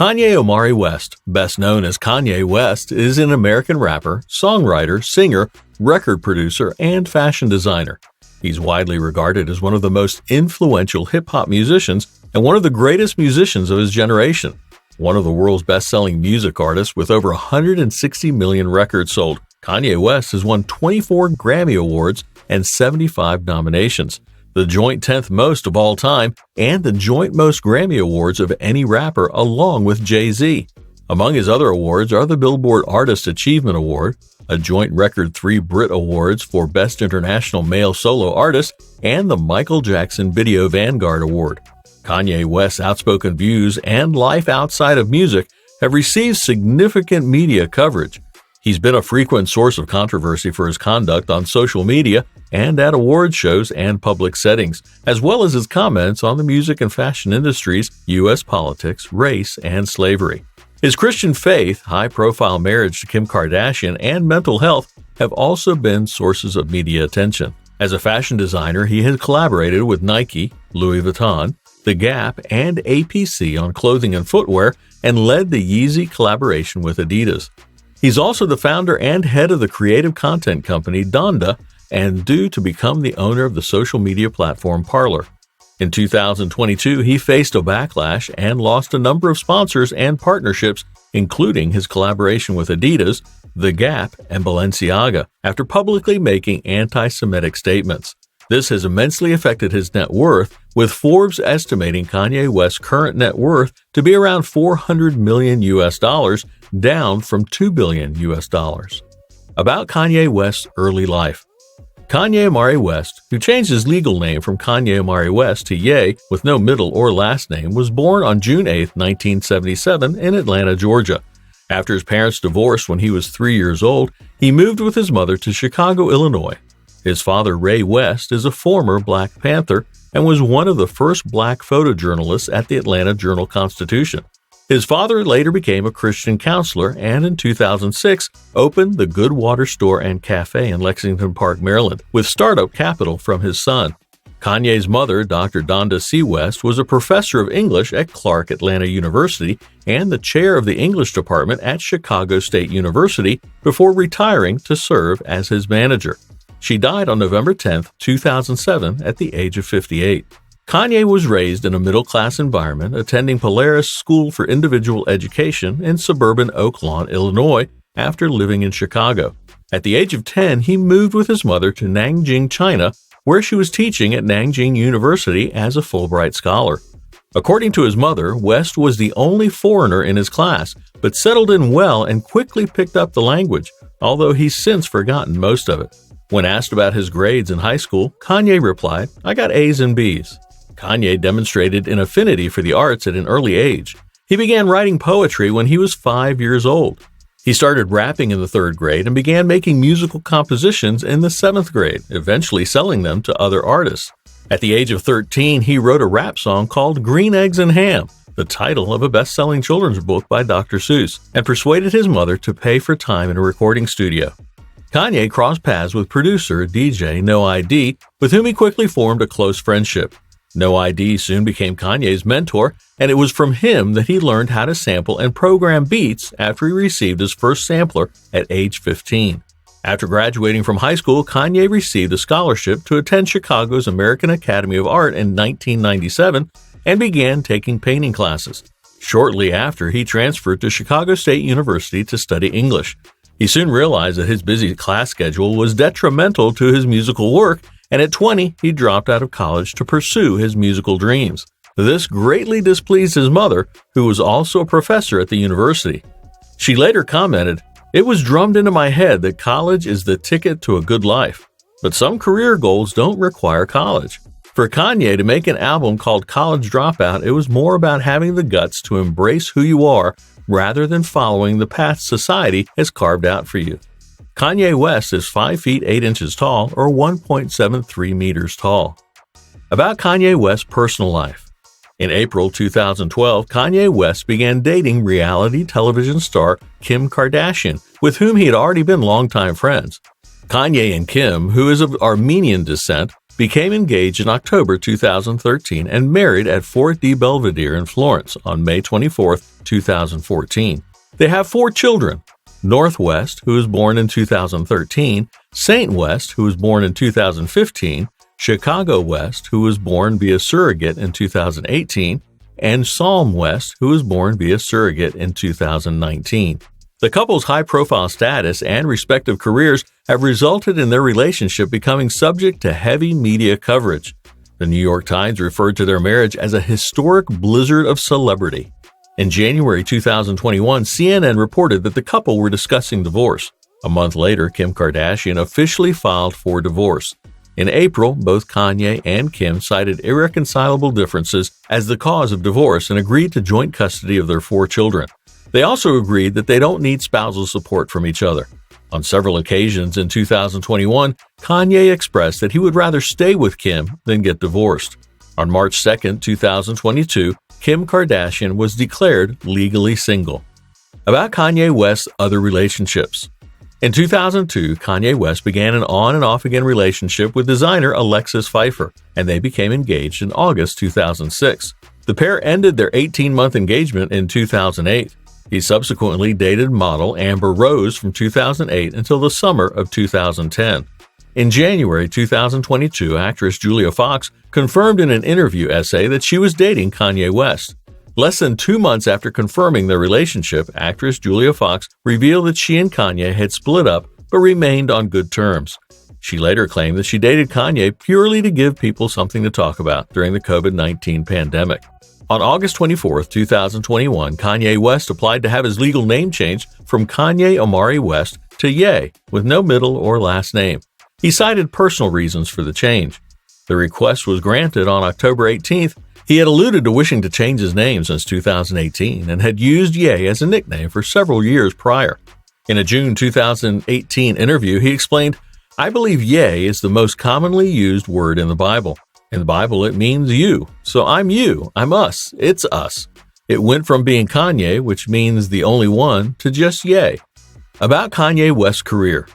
Kanye Omari West, best known as Kanye West, is an American rapper, songwriter, singer, record producer, and fashion designer. He's widely regarded as one of the most influential hip-hop musicians and one of the greatest musicians of his generation. One of the world's best-selling music artists with over 160 million records sold, Kanye West has won 24 Grammy Awards and 75 nominations, the joint 10th most of all time, and the joint most Grammy Awards of any rapper along with Jay-Z. Among his other awards are the Billboard Artist Achievement Award, a joint record 3 Brit Awards for Best International Male Solo Artist, and the Michael Jackson Video Vanguard Award. Kanye West's outspoken views and life outside of music have received significant media coverage. He's been a frequent source of controversy for his conduct on social media and at award shows and public settings, as well as his comments on the music and fashion industries, U.S. politics, race, and slavery. His Christian faith, high-profile marriage to Kim Kardashian, and mental health have also been sources of media attention. As a fashion designer, he has collaborated with Nike, Louis Vuitton, The Gap, and APC on clothing and footwear, and led the Yeezy collaboration with Adidas. He's also the founder and head of the creative content company Donda, and due to become the owner of the social media platform Parler. In 2022, he faced a backlash and lost a number of sponsors and partnerships, including his collaboration with Adidas, The Gap, and Balenciaga, after publicly making anti-Semitic statements. This has immensely affected his net worth, with Forbes estimating Kanye West's current net worth to be around $400 million, down from $2 billion. About Kanye West's early life. Kanye Omari West, who changed his legal name from Kanye Omari West to Ye with no middle or last name, was born on June 8, 1977 in Atlanta, Georgia. After his parents divorced when he was 3 years old, he moved with his mother to Chicago, Illinois. His father, Ray West, is a former Black Panther and was one of the first black photojournalists at the Atlanta Journal-Constitution. His father later became a Christian counselor and in 2006 opened the Good Water Store and Cafe in Lexington Park, Maryland, with startup capital from his son. Kanye's mother, Dr. Donda C. West, was a professor of English at Clark Atlanta University and the chair of the English department at Chicago State University before retiring to serve as his manager. She died on November 10, 2007, at the age of 58. Kanye was raised in a middle-class environment, attending Polaris School for Individual Education in suburban Oak Lawn, Illinois, after living in Chicago. At the age of 10, he moved with his mother to Nanjing, China, where she was teaching at Nanjing University as a Fulbright scholar. According to his mother, West was the only foreigner in his class, but settled in well and quickly picked up the language, although he's since forgotten most of it. When asked about his grades in high school, Kanye replied, "I got A's and B's." Kanye demonstrated an affinity for the arts at an early age. He began writing poetry when he was 5 years old. He started rapping in the 3rd grade and began making musical compositions in the 7th grade, eventually selling them to other artists. At the age of 13, he wrote a rap song called Green Eggs and Ham, the title of a best-selling children's book by Dr. Seuss, and persuaded his mother to pay for time in a recording studio. Kanye crossed paths with producer DJ No ID, with whom he quickly formed a close friendship. No ID soon became Kanye's mentor, and it was from him that he learned how to sample and program beats after he received his first sampler at age 15. After graduating from high school, Kanye received a scholarship to attend Chicago's American Academy of Art in 1997 and began taking painting classes. Shortly after, he transferred to Chicago State University to study English. He soon realized that his busy class schedule was detrimental to his musical work, and at 20, he dropped out of college to pursue his musical dreams. This greatly displeased his mother, who was also a professor at the university. She later commented, "It was drummed into my head that college is the ticket to a good life, but some career goals don't require college." For Kanye to make an album called College Dropout, it was more about having the guts to embrace who you are rather than following the path society has carved out for you. Kanye West is 5 feet 8 inches tall, or 1.73 meters tall. About Kanye West's personal life. In April 2012, Kanye West began dating reality television star Kim Kardashian, with whom he had already been longtime friends. Kanye and Kim, who is of Armenian descent, became engaged in October 2013 and married at Fort de Belvedere in Florence on May 24, 2014. They have 4 children: Northwest, who was born in 2013, Saint West, who was born in 2015, Chicago West, who was born via surrogate in 2018, and Psalm West, who was born via surrogate in 2019. The couple's high-profile status and respective careers have resulted in their relationship becoming subject to heavy media coverage. The New York Times referred to their marriage as a historic blizzard of celebrity. In January 2021, CNN reported that the couple were discussing divorce. A month later, Kim Kardashian officially filed for divorce. In April, both Kanye and Kim cited irreconcilable differences as the cause of divorce and agreed to joint custody of their 4 children. They also agreed that they don't need spousal support from each other. On several occasions in 2021, Kanye expressed that he would rather stay with Kim than get divorced. On March 2, 2022, Kim Kardashian was declared legally single. About Kanye West's other relationships. In 2002, Kanye West began an on- and off-again relationship with designer Alexis Pfeiffer, and they became engaged in August 2006. The pair ended their 18-month engagement in 2008. He subsequently dated model Amber Rose from 2008 until the summer of 2010. In January 2022, actress Julia Fox confirmed in an interview essay that she was dating Kanye West. Less than 2 months after confirming their relationship, actress Julia Fox revealed that she and Kanye had split up but remained on good terms. She later claimed that she dated Kanye purely to give people something to talk about during the COVID-19 pandemic. On August 24, 2021, Kanye West applied to have his legal name changed from Kanye Omari West to Ye, with no middle or last name. He cited personal reasons for the change. The request was granted on October 18th. He had alluded to wishing to change his name since 2018 and had used Ye as a nickname for several years prior. In a June 2018 interview, he explained, "I believe Ye is the most commonly used word in the Bible. In the Bible, it means you. So I'm you, I'm us, it's us. It went from being Kanye, which means the only one, to just Ye." About Kanye West's career.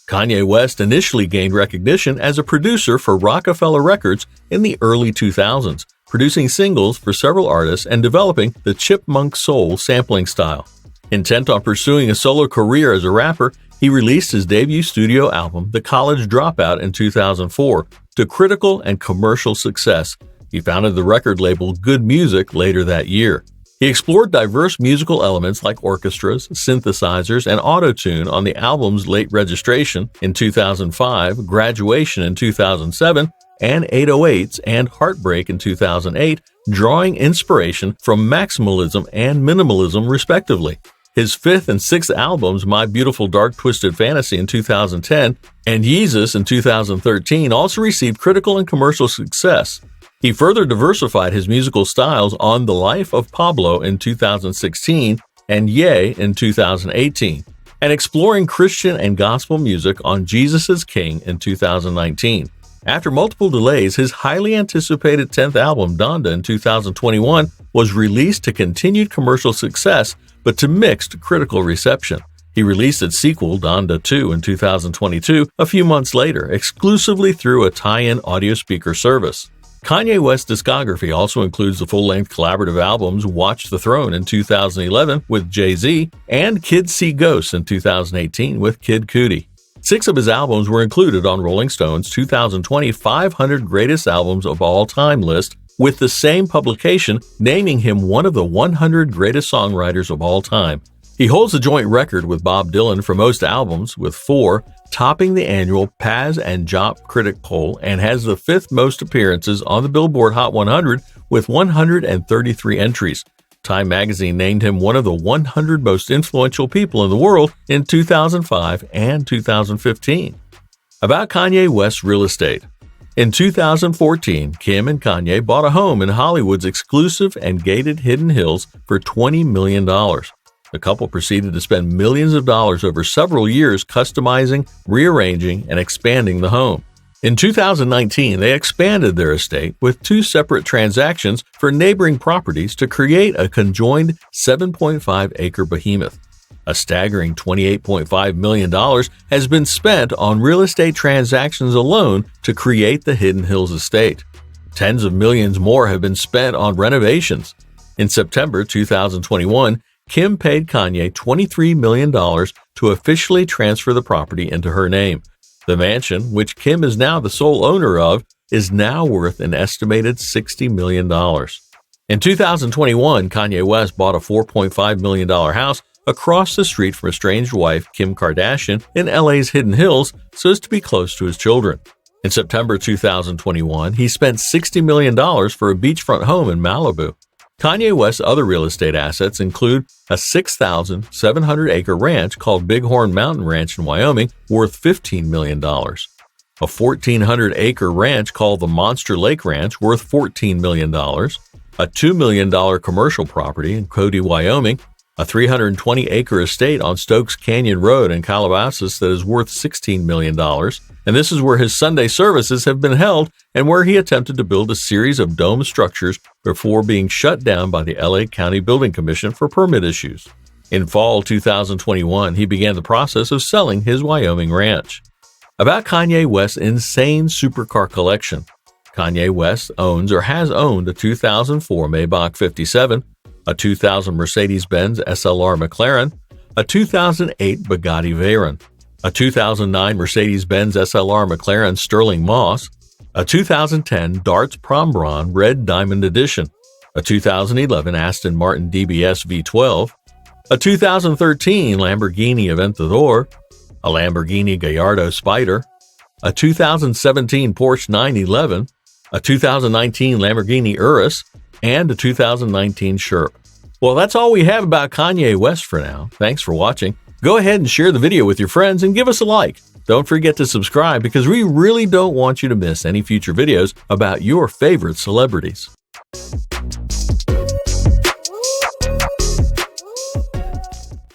Kanye West initially gained recognition as a producer for Rockefeller Records in the early 2000s, producing singles for several artists and developing the chipmunk soul sampling style. Intent on pursuing a solo career as a rapper, he released his debut studio album, The College Dropout, in 2004, to critical and commercial success. He founded the record label Good Music later that year. He explored diverse musical elements like orchestras, synthesizers, and auto-tune on the album's Late Registration in 2005, Graduation in 2007, and 808s and Heartbreak in 2008, drawing inspiration from maximalism and minimalism respectively. His 5th and 6th albums, My Beautiful Dark Twisted Fantasy in 2010 and Yeezus in 2013, also received critical and commercial success. He further diversified his musical styles on The Life of Pablo in 2016 and Ye in 2018, and exploring Christian and gospel music on Jesus is King in 2019. After multiple delays, his highly anticipated 10th album, Donda, in 2021, was released to continued commercial success, but to mixed critical reception. He released its sequel, Donda 2, in 2022, a few months later, exclusively through a tie-in audio speaker service. Kanye West's discography also includes the full-length collaborative albums Watch the Throne in 2011 with Jay-Z and Kids See Ghosts in 2018 with Kid Cudi. 6 of his albums were included on Rolling Stone's 2020 500 Greatest Albums of All Time list, with the same publication naming him one of the 100 greatest songwriters of all time. He holds the joint record with Bob Dylan for most albums, with 4, topping the annual Paz and Jop Critic Poll, and has the 5th most appearances on the Billboard Hot 100 with 133 entries. Time magazine named him one of the 100 most influential people in the world in 2005 and 2015. About Kanye West's real estate. In 2014, Kim and Kanye bought a home in Hollywood's exclusive and gated Hidden Hills for $20 million. The couple proceeded to spend millions of dollars over several years customizing, rearranging, and expanding the home. In 2019, they expanded their estate with 2 separate transactions for neighboring properties to create a conjoined 7.5-acre behemoth. A staggering $28.5 million has been spent on real estate transactions alone to create the Hidden Hills estate. Tens of millions more have been spent on renovations. In September 2021, Kim paid Kanye $23 million to officially transfer the property into her name. The mansion, which Kim is now the sole owner of, is now worth an estimated $60 million. In 2021, Kanye West bought a $4.5 million house across the street from estranged wife Kim Kardashian in LA's Hidden Hills so as to be close to his children. In September 2021, he spent $60 million for a beachfront home in Malibu. Kanye West's other real estate assets include a 6,700-acre ranch called Bighorn Mountain Ranch in Wyoming, worth $15 million. A 1,400-acre ranch called the Monster Lake Ranch, worth $14 million. A $2 million commercial property in Cody, Wyoming. A 320-acre estate on Stokes Canyon Road in Calabasas that is worth $16 million. And this is where his Sunday services have been held and where he attempted to build a series of dome structures before being shut down by the LA County Building Commission for permit issues. In fall 2021, he began the process of selling his Wyoming ranch. About Kanye West's insane supercar collection. Kanye West owns or has owned a 2004 Maybach 57, a 2000 Mercedes-Benz SLR McLaren, a 2008 Bugatti Veyron, a 2009 Mercedes-Benz SLR McLaren Sterling Moss, a 2010 Darts Prombron Red Diamond Edition, a 2011 Aston Martin DBS V12, a 2013 Lamborghini Aventador, a Lamborghini Gallardo Spider, a 2017 Porsche 911, a 2019 Lamborghini Urus, and a 2019 Sherp. Well, that's all we have about Kanye West for now. Thanks for watching. Go ahead and share the video with your friends and give us a like. Don't forget to subscribe because we really don't want you to miss any future videos about your favorite celebrities.